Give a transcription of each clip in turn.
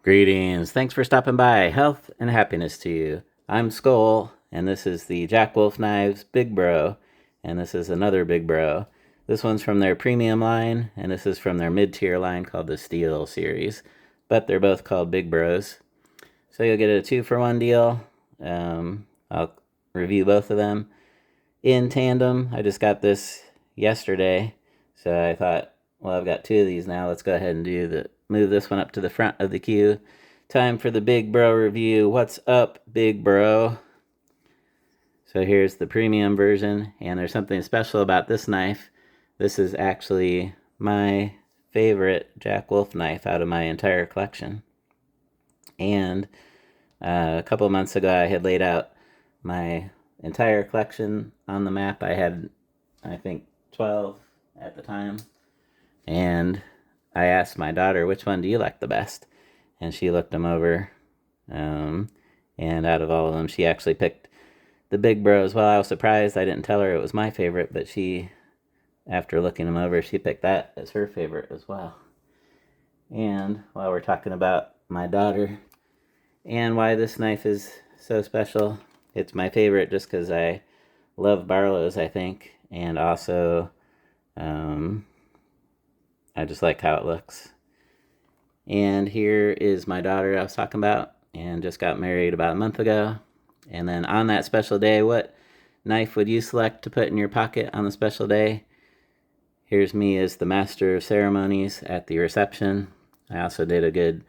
Greetings. Thanks for stopping by. Health and happiness to you. I'm Skol, and this is the Jack Wolf Knives Big Bro, and this is another Big Bro. This one's from their premium line, and this is from their mid-tier line called the Steel series, but they're both called Big Bros. So you'll get a 2-for-1 deal. I'll review both of them in tandem. I just got this yesterday, so I thought, well, I've got 2 of these now. Let's go ahead and move this one up to the front of the queue. Time for the Big Bro review. What's up, Big Bro? So here's the premium version, and there's something special about this knife. This is actually my favorite Jack Wolf knife out of my entire collection. And a couple of months ago, I had laid out my entire collection on the map. I had, I think, 12 at the time. And I asked my daughter, which one do you like the best? And she looked them over. And out of all of them, she actually picked the Big Bro as well. I was surprised. I didn't tell her it was my favorite, but she, after looking them over, she picked that as her favorite as well. And while we're talking about my daughter and why this knife is so special, it's my favorite just because I love Barlow's, I think, and also I just like how it looks. And here is my daughter I was talking about, and just got married about a month ago. And then on that special day, what knife would you select to put in your pocket on the special day? Here's me as the master of ceremonies at the reception. I also did a good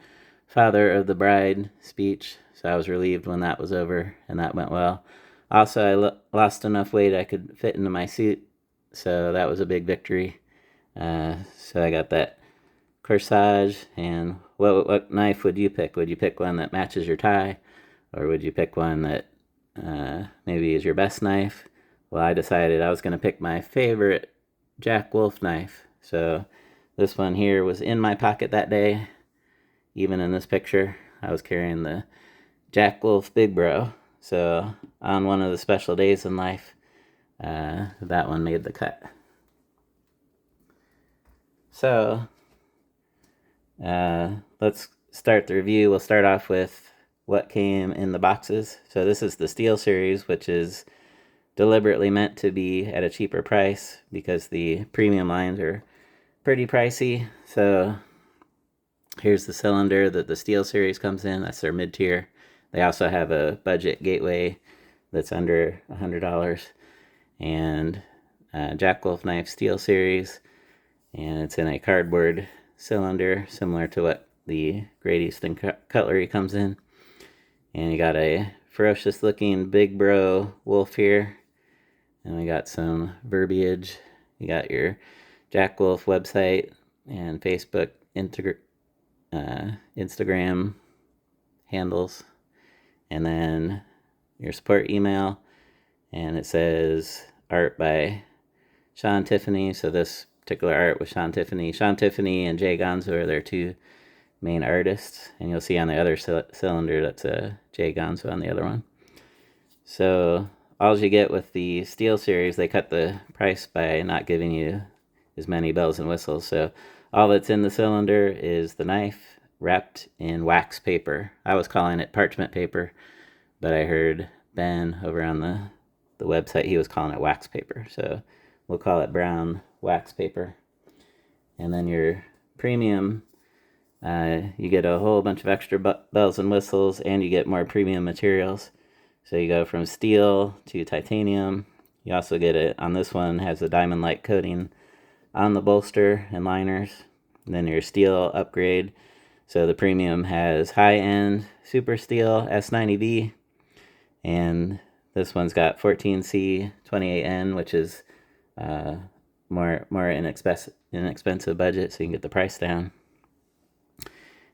father of the bride speech, so I was relieved when that was over, and that went well. Also, I lost enough weight I could fit into my suit, so that was a big victory. So I got that corsage. And what knife would you pick? Would you pick one that matches your tie, or would you pick one that maybe is your best knife? Well, I decided I was going to pick my favorite Jack Wolf knife. So this one here was in my pocket that day. Even in this picture, I was carrying the Jack Wolf Big Bro. So on one of the special days in life, that one made the cut. So let's start the review. We'll start off with what came in the boxes. So this is the Steel series, which is deliberately meant to be at a cheaper price because the premium lines are pretty pricey. So here's the cylinder that the Steel series comes in. That's their mid-tier. They also have a budget gateway that's under $100. And Jack Wolf knife Steel series. And it's in a cardboard cylinder, similar to what the Great Eastern Cutlery comes in. And you got a ferocious looking Big Bro Wolf here. And we got some verbiage. You got your Jack Wolf website and Facebook, Instagram handles. And then your support email. And it says art by Sean Tiffany. So this particular art with Sean Tiffany. Sean Tiffany and Jay Gonzo are their 2 main artists, and you'll see on the other cylinder that's Jay Gonzo on the other one. So all you get with the Steel series, they cut the price by not giving you as many bells and whistles. So all that's in the cylinder is the knife wrapped in wax paper. I was calling it parchment paper, but I heard Ben over on the website, he was calling it wax paper. So we'll call it brown wax paper. And then your premium, you get a whole bunch of extra bells and whistles, and you get more premium materials. So you go from steel to titanium. You also get it on this one, has a diamond light coating on the bolster and liners. And then your steel upgrade. So the premium has high-end super steel S90V, and this one's got 14C 28N, which is more inexpensive budget, so you can get the price down.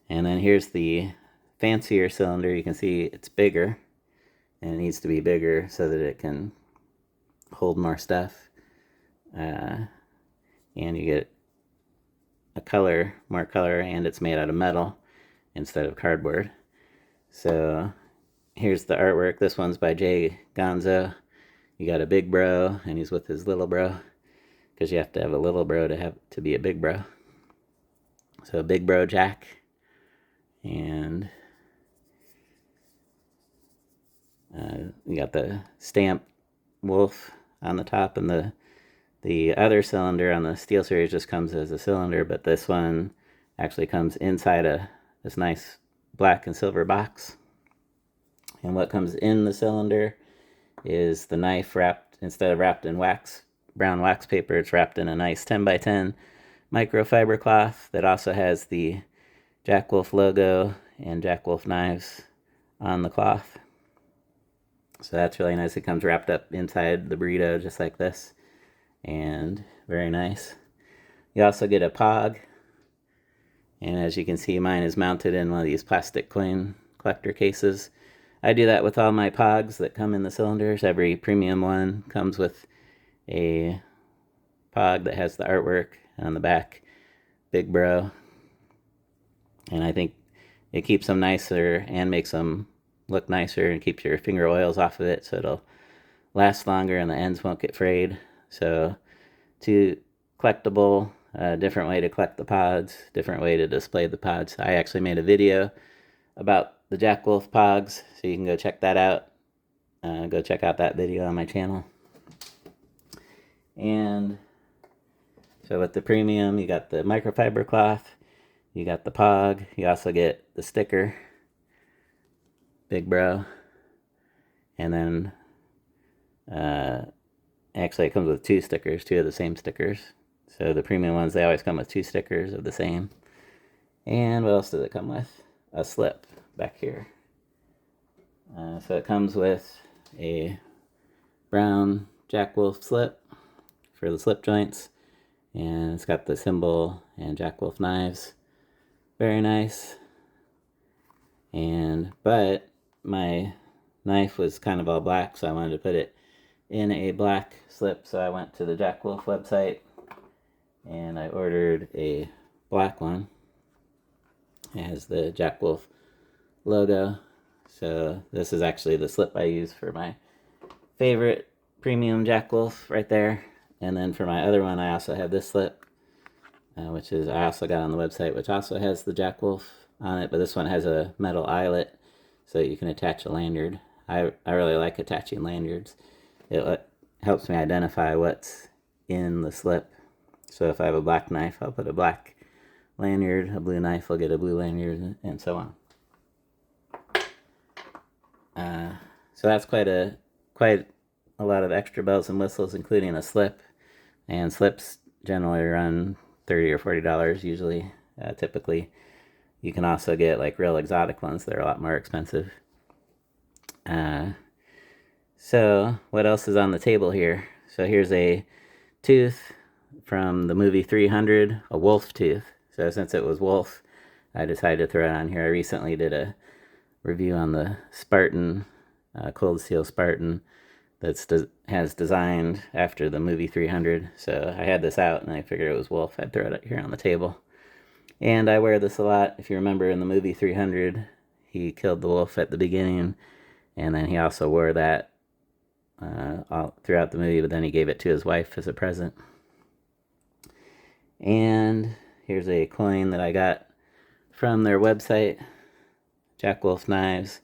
And then here's the fancier cylinder. You can see it's bigger, and it needs to be bigger so that it can hold more stuff. And you get more color, and it's made out of metal instead of cardboard. So here's the artwork. This one's by Jay Gonzo. You got a Big Bro, and he's with his little bro, because you have to have a little bro to be a Big Bro. So Big Bro Jack. And you got the stamp wolf on the top, and the other cylinder on the Steel Series just comes as a cylinder, but this one actually comes inside this nice black and silver box. And what comes in the cylinder is the knife wrapped, instead of wrapped in brown wax paper, it's wrapped in a nice 10x10 microfiber cloth that also has the Jack Wolf logo and Jack Wolf knives on the cloth. So that's really nice. It comes wrapped up inside the burrito just like this, and very nice. You also get a pog, and as you can see, mine is mounted in one of these plastic coin collector cases. I do that with all my pogs that come in the cylinders. Every premium one comes with a pog that has the artwork on the back, Big Bro. And I think it keeps them nicer and makes them look nicer and keeps your finger oils off of it, so it'll last longer and the ends won't get frayed. So, collectible, different way to collect the pods, different way to display the pods. I actually made a video about the Jack Wolf pogs, so you can go check that out. Go check out that video on my channel. And so with the premium, you got the microfiber cloth, you got the pog, you also get the sticker, Big Bro, and then actually it comes with two stickers, two of the same stickers. So the premium ones, they always come with two stickers of the same. And what else does it come with? A slip back here. So it comes with a brown Jack Wolf slip for the slip joints, and it's got the symbol and Jack Wolf knives. Very nice. But my knife was kind of all black, so I wanted to put it in a black slip, so I went to the Jack Wolf website and I ordered a black one. It has the Jack Wolf logo. So this is actually the slip I use for my favorite premium Jack Wolf right there. And then for my other one, I also have this slip, which is I also got on the website, which also has the Jack Wolf on it, but this one has a metal eyelet so that you can attach a lanyard. I really like attaching lanyards. It helps me identify what's in the slip. So if I have a black knife, I'll put a black lanyard, a blue knife, I'll get a blue lanyard, and so on. So that's quite a lot of extra bells and whistles, including a slip. And slips generally run $30 or $40 usually, typically. You can also get like real exotic ones that are a lot more expensive. So what else is on the table here? So here's a tooth from the movie 300, a wolf tooth. So since it was wolf, I decided to throw it on here. I recently did a review on the Spartan, Cold Steel Spartan, has designed after the movie 300. So I had this out and I figured it was wolf. I'd throw it here on the table. And I wear this a lot. If you remember in the movie 300, he killed the wolf at the beginning, and then he also wore that all throughout the movie, but then he gave it to his wife as a present. And here's a coin that I got from their website, Jack Wolf Knives,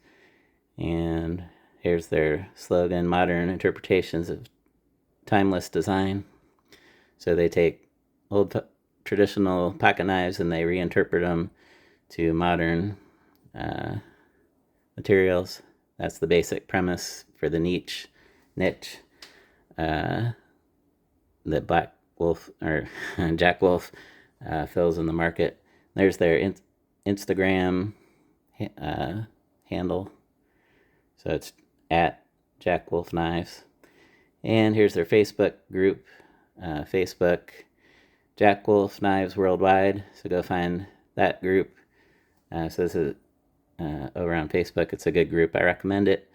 and here's their slogan, Modern Interpretations of Timeless Design. So they take old traditional pocket knives and they reinterpret them to modern materials. That's the basic premise for the niche that Black Wolf or Jack Wolf fills in the market. There's their Instagram handle, so it's at Jack Wolf Knives. And here's their Facebook group, Facebook Jack Wolf Knives Worldwide. So go find that group. So this is over on Facebook. It's a good group. I recommend it.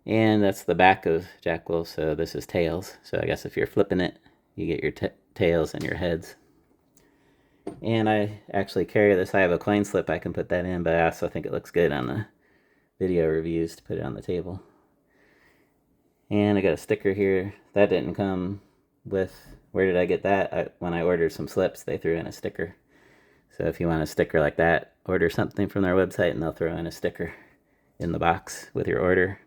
And that's the back of Jack Wolf. So this is tails. So I guess if you're flipping it, you get your tails and your heads. And I actually carry this. I have a coin slip I can put that in, but I also think it looks good on the video reviews to put it on the table. And I got a sticker here. That didn't come with... Where did I get that? When I ordered some slips, they threw in a sticker. So if you want a sticker like that, order something from their website and they'll throw in a sticker in the box with your order.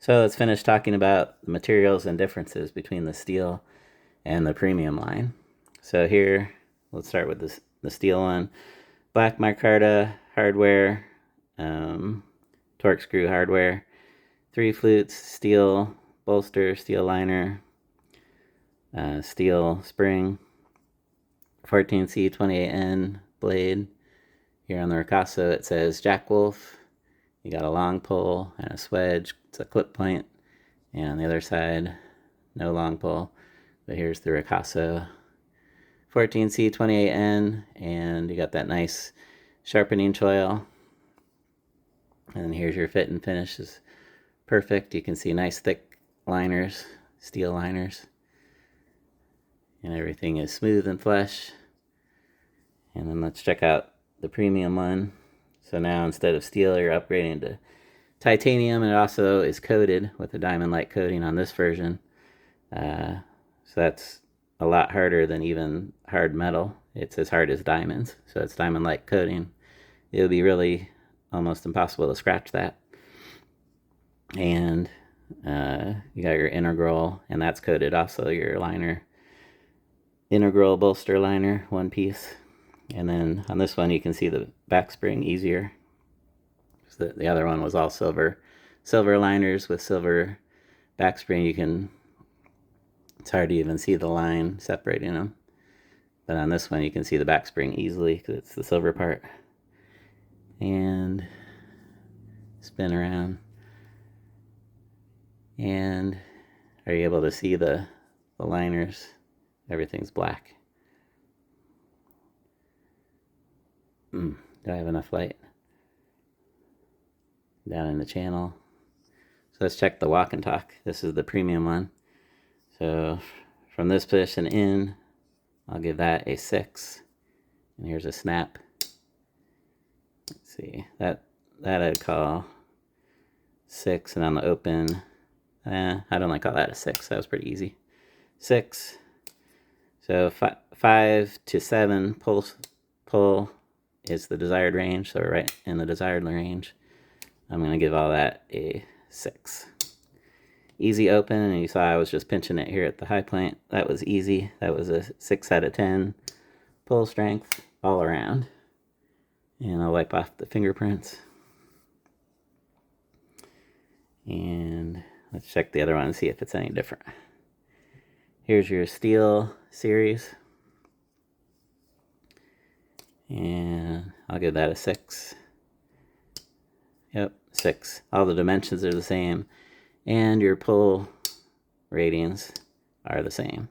So let's finish talking about the materials and differences between the steel and the premium line. So here, let's start with the steel one. Black micarta hardware, torque screw hardware, 3 flutes, steel bolster, steel liner, steel spring, 14C 28N blade. Here on the Ricasso it says Jack Wolf. You got a long pole and a swedge. It's a clip point. And on the other side, no long pole. But here's the Ricasso 14C 28N, and you got that nice sharpening choil. And here's your fit and finish is perfect. You can see nice thick liners, steel liners. And everything is smooth and flush. And then let's check out the premium one. So now instead of steel, you're upgrading to titanium, and it also is coated with a diamond-like coating on this version. So that's a lot harder than even hard metal. It's as hard as diamonds, so it's diamond-like coating. It would be really almost impossible to scratch that. And you got your integral, and that's coated also, your liner. Integral bolster liner, one piece. And then on this one you can see the back spring easier. So the other one was all silver liners with silver back spring. It's hard to even see the line separating them. But on this one you can see the back spring easily because it's the silver part. And spin around. And are you able to see the liners? Everything's black. Do I have enough light? Down in the channel. So let's check the walk and talk. This is the premium one. So from this position in, I'll give that a 6. And here's a snap. Let's see, that I'd call 6, and on the open, I don't like call that a 6. That was pretty easy. 6. So 5 to 7 pull is the desired range, so we're right in the desired range. I'm going to give all that a 6. Easy open, and you saw I was just pinching it here at the high point. That was easy. That was a 6 out of 10. Pull strength all around. And I'll wipe off the fingerprints. And let's check the other one and see if it's any different. Here's your steel series. And I'll give that a 6. Yep, 6. All the dimensions are the same. And your pull ratings are the same.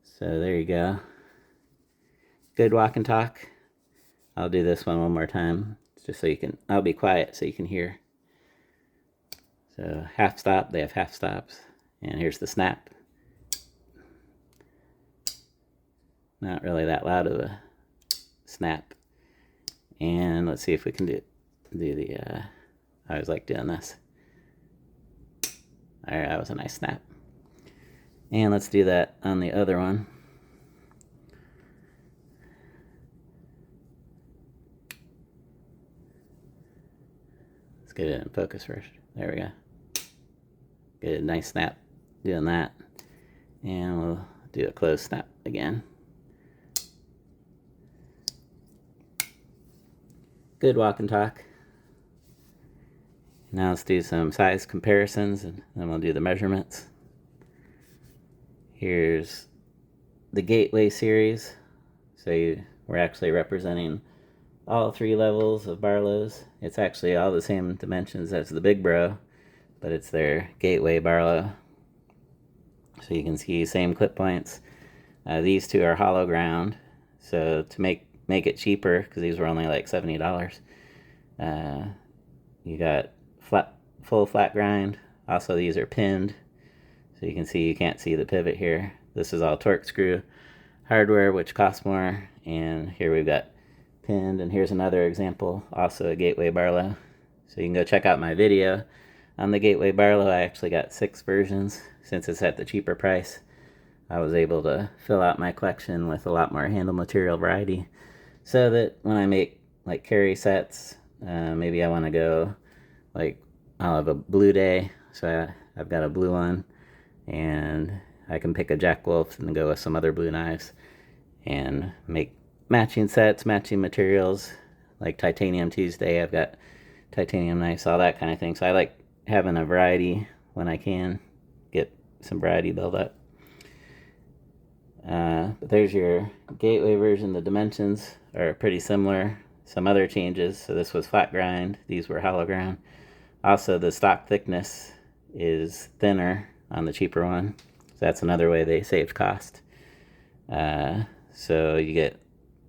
So there you go. Good walk and talk. I'll do this one more time, just so you can, I'll be quiet so you can hear. So half stop, they have half stops. And here's the snap. Not really that loud of a snap. And let's see if we can do the, I always like doing this. Alright, that was a nice snap. And let's do that on the other one. Let's get it in focus first. There we go. Good, nice snap doing that. And we'll do a close snap again. Good walk and talk. Now let's do some size comparisons, and then we'll do the measurements. Here's the Gateway series. So we're actually representing all 3 levels of Barlows. It's actually all the same dimensions as the Big Bro, but it's their Gateway Barlow. So you can see same clip points. These 2 are hollow ground. So to make it cheaper, because these were only like $70, you got full flat grind. Also, these are pinned, so you can see you can't see the pivot here. This is all torque screw hardware, which costs more. And here we've got pinned, and here's another example, also a Gateway Barlow. So you can go check out my video on the Gateway Barlow. I actually got 6 versions. Since it's at the cheaper price, I was able to fill out my collection with a lot more handle material variety, so that when I make like carry sets, maybe I want to go like I'll have a blue day, so I've got a blue one, and I can pick a Jack Wolf and go with some other blue knives and make matching sets, matching materials, like Titanium Tuesday. I've got titanium knives, all that kind of thing. So I like having a variety when I can get some variety built up. But there's your gateway version. The dimensions are pretty similar. Some other changes. So this was flat grind. These were hollow ground. Also, the stock thickness is thinner on the cheaper one. So that's another way they saved cost. So you get,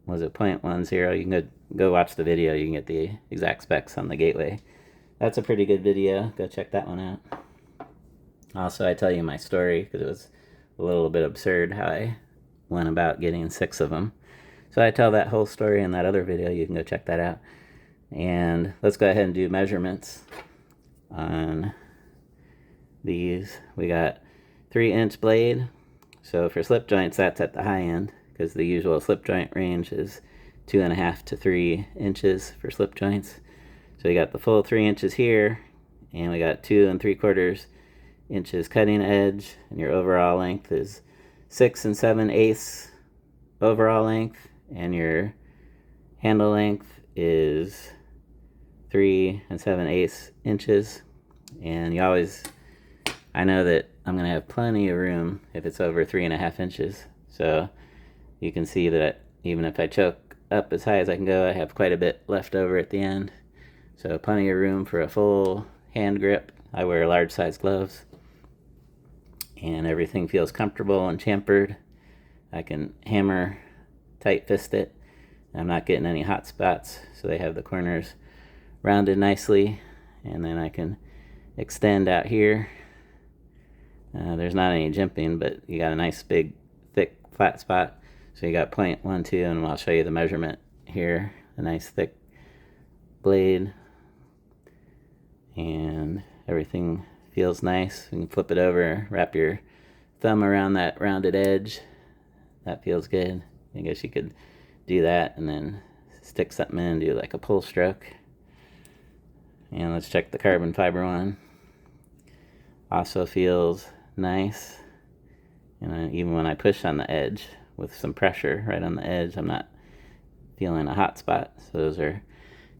was it 0.10? You can go watch the video. You can get the exact specs on the gateway. That's a pretty good video. Go check that one out. Also, I tell you my story because it was a little bit absurd how I went about getting 6 of them. So I tell that whole story in that other video. You can go check that out. And let's go ahead and do measurements on these. We got 3-inch blade. So for slip joints, that's at the high end because the usual slip joint range is 2.5 to 3 inches for slip joints. So you got the full 3 inches here, and we got 2 3/4 inches cutting edge, and your overall length is 6 7/8 overall length, and your handle length is 3 7/8 inches. And you always, I know that I'm going to have plenty of room if it's over 3.5 inches. So you can see that even if I choke up as high as I can go, I have quite a bit left over at the end. So plenty of room for a full hand grip. I wear large size gloves. And everything feels comfortable and chamfered. I can hammer, tight fist it. I'm not getting any hot spots. So they have the corners rounded nicely. And then I can extend out here. There's not any jimping, but you got a nice big thick flat spot. So you got 0.12, and I'll show you the measurement here. A nice thick blade. And everything feels nice. You can flip it over, wrap your thumb around that rounded edge. That feels good. I guess you could do that and then stick something in and do like a pull stroke. And let's check the carbon fiber one. Also feels nice. And even when I push on the edge with some pressure right on the edge, I'm not feeling a hot spot. So those are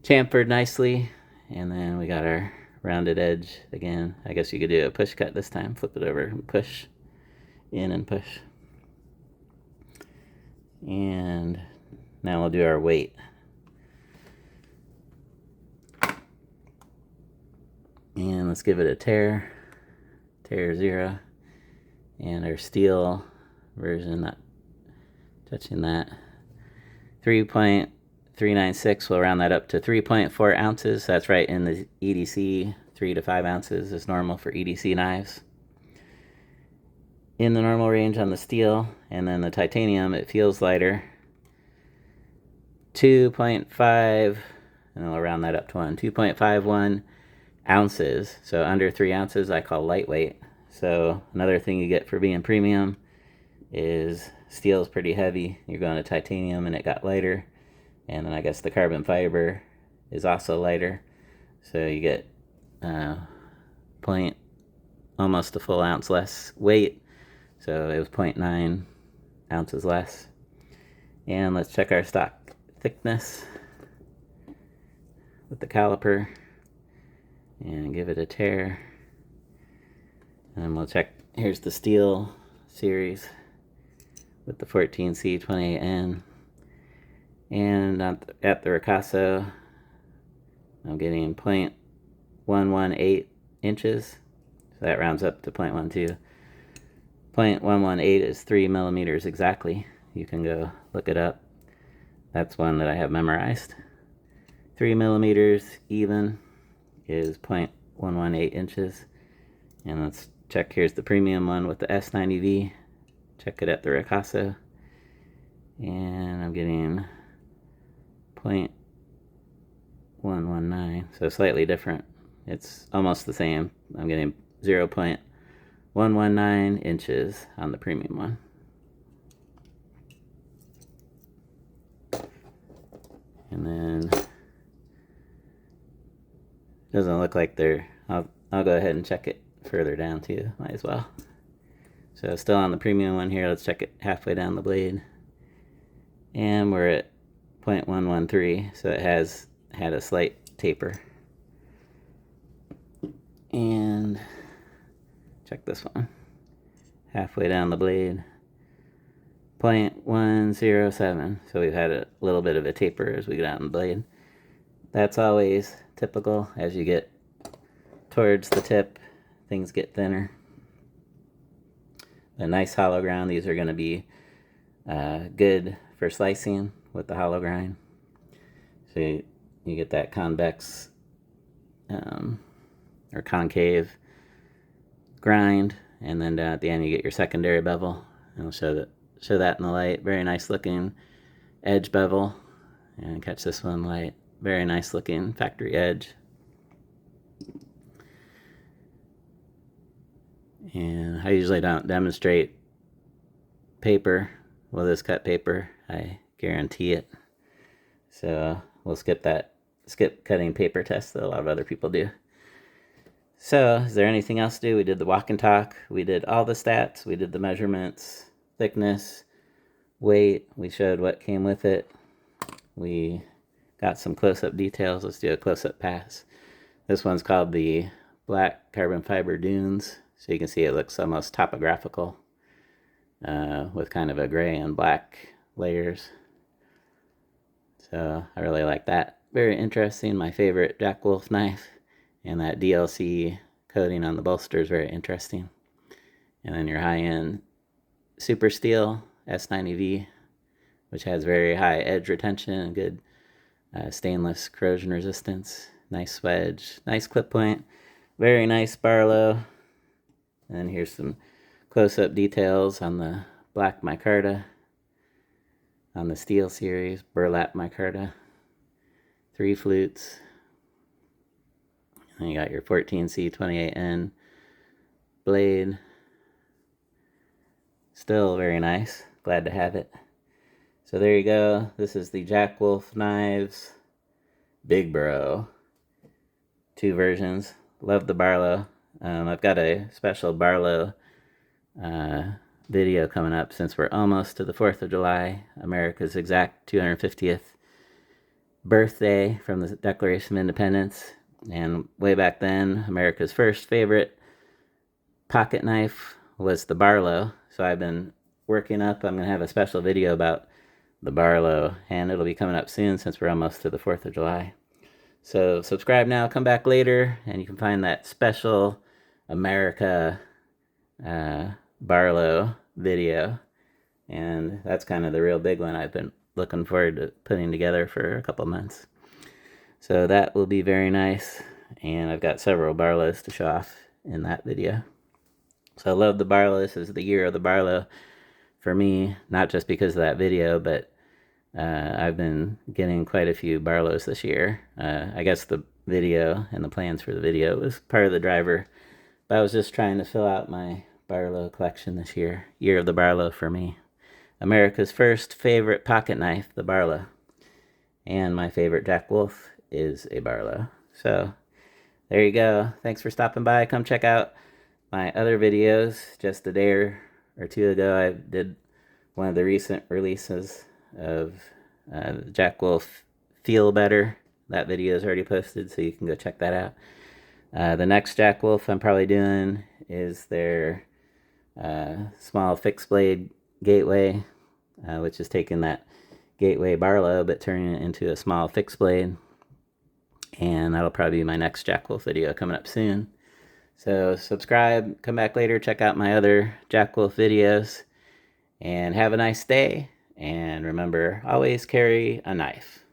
chamfered nicely. And then we got our rounded edge again. I guess you could do a push cut this time. Flip it over and push in and push. And now we'll do our weight. And let's give it a tear 0. And our steel version, not touching that, 3.396. We'll round that up to 3.4 ounces. That's right in the EDC. 3 to 5 ounces is normal for EDC knives. In the normal range on the steel, and then the titanium, it feels lighter. 2.5, and I'll round that up to 2.51 ounces. So under 3 ounces I call lightweight. So another thing you get for being premium is steel is pretty heavy. You're going to titanium and it got lighter. And then I guess the carbon fiber is also lighter. So you get almost a full ounce less weight. So it was 0.9 ounces less. And let's check our stock thickness with the caliper and give it a tear. And we'll check, here's the steel series with the 14C28N. And at the Ricasso, I'm getting 0.118 inches. So that rounds up to 0.12. 0.118 is 3 millimeters exactly. You can go look it up. That's one that I have memorized. 3 millimeters even is 0.118 inches. And let's check, here's the premium one with the S90V. Check it at the Ricasso. And I'm getting 0.119, so slightly different. It's almost the same. I'm getting 0.119 inches on the premium one. And then it doesn't look like they're I'll go ahead and check it further down too. Might as well. So still on the premium one here. Let's check it halfway down the blade. And we're at 0.113, so it has had a slight taper. And check this one. Halfway down the blade. 0.107, so we've had a little bit of a taper as we get out in the blade. That's always typical. As you get towards the tip, things get thinner. A nice hollow ground. These are going to be good for slicing with the hollow grind. So you get that convex or concave grind, and then down at the end you get your secondary bevel. And I'll show that in the light. Very nice looking edge bevel. And catch this one light. Very nice looking factory edge. And I usually don't demonstrate paper with this cut paper. I guarantee it. So we'll skip cutting paper test that a lot of other people do. So is there anything else to do? We did the walk and talk. We did all the stats. We did the measurements, thickness, weight. We showed what came with it. We got some close-up details. Let's do a close-up pass. This one's called the Black Carbon Fiber Dunes. So you can see it looks almost topographical with kind of a gray and black layers. So I really like that. Very interesting. My favorite JWK knife. And that DLC coating on the bolster is very interesting. And then your high-end Super Steel S90V, which has very high edge retention and good stainless corrosion resistance. Nice wedge, nice clip point. Very nice Barlow. And here's some close-up details on the black micarta, on the steel series, burlap micarta, 3 flutes. And you got your 14C28N blade. Still very nice. Glad to have it. So there you go. This is the JWK Knives Big Bro. 2 versions. Love the Barlow. I've got a special Barlow video coming up since we're almost to the 4th of July, America's exact 250th birthday from the Declaration of Independence. And way back then, America's first favorite pocket knife was the Barlow. So I've been working up. I'm going to have a special video about the Barlow, and it'll be coming up soon since we're almost to the 4th of July. So subscribe now, come back later, and you can find that special America Barlow video. And that's kind of the real big one I've been looking forward to putting together for a couple months. So that will be very nice, and I've got several Barlows to show off in that video. So I love the Barlow. This is the year of the Barlow for me, not just because of that video, but I've been getting quite a few Barlows this year. I guess the video and the plans for the video was part of the driver, but I was just trying to fill out my Barlow collection this year. Year of the Barlow for me. America's first favorite pocket knife, the Barlow. And my favorite JWK is a Barlow. So there you go. Thanks for stopping by. Come check out my other videos. Just a day or 2 ago, I did one of the recent releases of JWK Feel Better. That video is already posted, so you can go check that out. The next JWK I'm probably doing is their small fixed blade gateway, which is taking that gateway Barlow but turning it into a small fixed blade. And that'll probably be my next JWK video coming up soon. So subscribe, come back later, check out my other JWK videos, and have a nice day. And remember, always carry a knife.